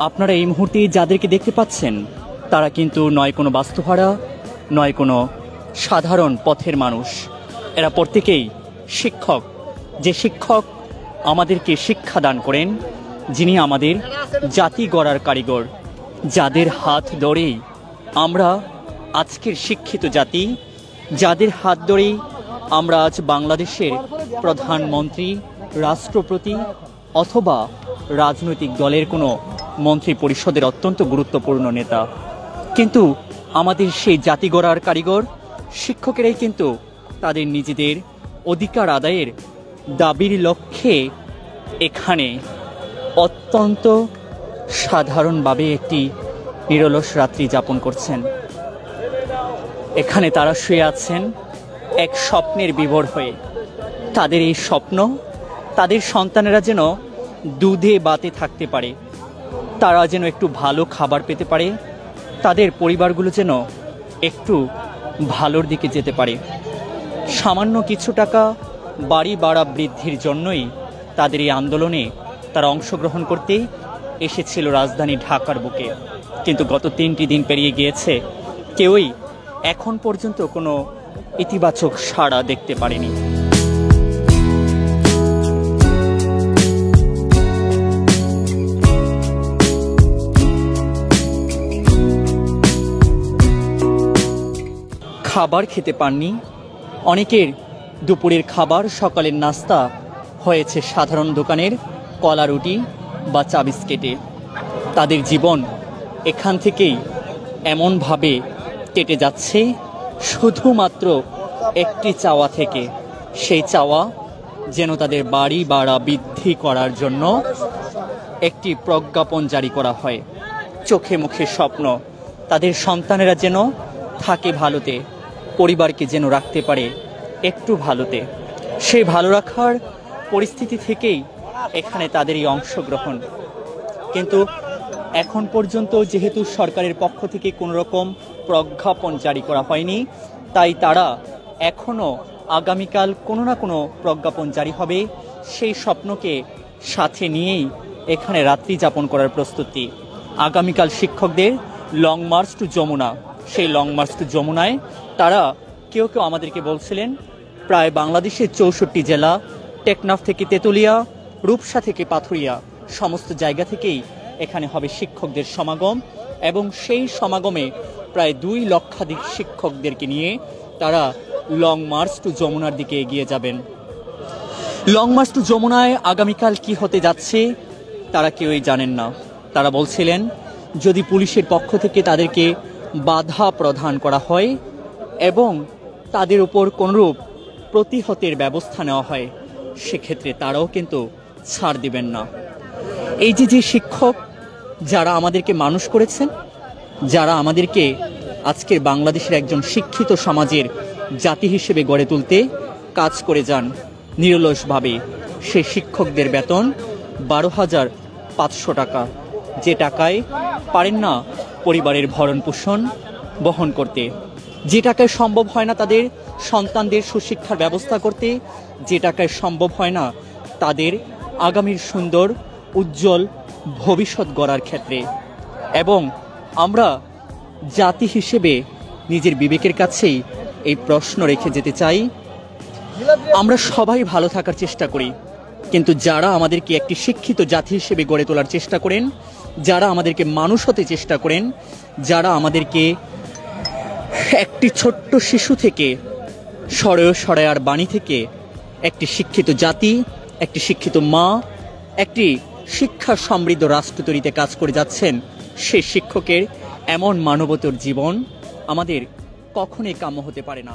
আপনারা এই মুহূর্তে যাদেরকে দেখতে পাচ্ছেন তারা কিন্তু নয় কোনো বাস্তুহারা, নয় কোনো সাধারণ পথের মানুষ। এরা প্রত্যেকেই শিক্ষক। যে শিক্ষক আমাদেরকে শিক্ষা দান করেন, যিনি আমাদের জাতি গড়ার কারিগর, যাদের হাত ধরেই আমরা আজকের শিক্ষিত জাতি, যাদের হাত ধরেই আমরা আজ বাংলাদেশের প্রধানমন্ত্রী, রাষ্ট্রপতি অথবা রাজনৈতিক দলের কোনো মন্ত্রী পরিষদের অত্যন্ত গুরুত্বপূর্ণ নেতা। কিন্তু আমাদের সেই জাতি গড়ার কারিগর শিক্ষকেরাই কিন্তু তাদের নিজেদের অধিকার আদায়ের দাবির লক্ষ্যে এখানে অত্যন্ত সাধারণভাবে একটি নিরলস রাত্রি যাপন করছেন। এখানে তারা শুয়ে আছেন এক স্বপ্নের বিভোর হয়ে। তাদের এই স্বপ্ন, তাদের সন্তানেরা যেন দুধে বাতে থাকতে পারে, তারা যেন একটু ভালো খাবার পেতে পারে, তাদের পরিবারগুলো যেন একটু ভালোর দিকে যেতে পারে। সামান্য কিছু টাকা বাড়ি ভাড়া বৃদ্ধির জন্যই তাদের এই আন্দোলনে তারা অংশগ্রহণ করতে এসেছিল রাজধানী ঢাকার বুকে। কিন্তু গত 3টি দিন পেরিয়ে গিয়েছে, কেউই এখন পর্যন্ত কোনো ইতিবাচক সাড়া দেখতে পারেনি। খাবার খেতে পাননি অনেকের। দুপুরের খাবার, সকালের নাস্তা হয়েছে সাধারণ দোকানের কলা রুটি বা চা বিস্কেটে। তাদের জীবন এখান থেকেই এমনভাবে কেটে যাচ্ছে শুধুমাত্র একটি চাওয়া থেকে। সেই চাওয়া যেন তাদের বাড়ি ভাড়া বৃদ্ধি করার জন্য একটি প্রজ্ঞাপন জারি করা হয়। চোখে মুখে স্বপ্ন, তাদের সন্তানেরা যেন থাকে ভালোতে, পরিবারকে যেন রাখতে পারে একটু ভালোতে। সেই ভালো রাখার পরিস্থিতি থেকেই এখানে তাদের এই অংশগ্রহণ। কিন্তু এখন পর্যন্ত যেহেতু সরকারের পক্ষ থেকে কোনো রকম প্রজ্ঞাপন জারি করা হয়নি, তাই তারা এখনও আগামীকাল কোনো না কোনো প্রজ্ঞাপন জারি হবে সেই স্বপ্নকে সাথে নিয়েই এখানে রাত্রি যাপন করার প্রস্তুতি। আগামীকাল শিক্ষকদের লং মার্চ টু যমুনা। সেই লং মার্চ টু যমুনায় তারা কেউ কেউ আমাদেরকে বলছিলেন প্রায় বাংলাদেশের 64 জেলা, টেকনাফ থেকে তেতুলিয়া, রূপসা থেকে পাথুরিয়া, সমস্ত জায়গা থেকেই এখানে হবে শিক্ষকদের সমাগম। এবং সেই সমাগমে প্রায় 2 লক্ষাধিক শিক্ষকদেরকে নিয়ে তারা লং মার্চ টু যমুনার দিকে এগিয়ে যাবেন। লং মার্চ টু যমুনায় আগামীকাল কি হতে যাচ্ছে তারা কেউই জানেন না। তারা বলছিলেন যদি পুলিশের পক্ষ থেকে তাদেরকে বাধা প্রদান করা হয় এবং তাদের উপর কোনরূপ প্রতিহতের ব্যবস্থা নেওয়া হয়, সেক্ষেত্রে তারাও কিন্তু ছাড় দিবেন না। এই যে শিক্ষক যারা আমাদেরকে মানুষ করেছেন, যারা আমাদেরকে আজকের বাংলাদেশের একজন শিক্ষিত সমাজের জাতি হিসেবে গড়ে তুলতে কাজ করে যান নিরলসভাবে, সেই শিক্ষকদের বেতন 12,500 টাকা, যে টাকায় পারেন না পরিবারের ভরণ পোষণ বহন করতে, যে টাকায় সম্ভব হয় না তাদের সন্তানদের সুশিক্ষার ব্যবস্থা করতে, যে টাকায় সম্ভব হয় না তাদের আগামীর সুন্দর উজ্জ্বল ভবিষ্যৎ গড়ার ক্ষেত্রে। এবং আমরা জাতি হিসেবে নিজের বিবেকের কাছেই এই প্রশ্ন রেখে যেতে চাই, আমরা সবাই ভালো থাকার চেষ্টা করি, কিন্তু যারা আমাদেরকে একটি শিক্ষিত জাতি হিসেবে গড়ে তোলার চেষ্টা করেন, যারা আমাদেরকে মানুষ হতে চেষ্টা করেন, যারা আমাদেরকে একটি ছোট্ট শিশু থেকে সরয়ার বাণী থেকে একটি শিক্ষিত জাতি, একটি শিক্ষিত মা, একটি শিক্ষা সমৃদ্ধ রাষ্ট্র তৈরিতে কাজ করে যাচ্ছেন, সেই শিক্ষকের এমন মানবতার জীবন আমাদের কখনোই কাম্য হতে পারে না।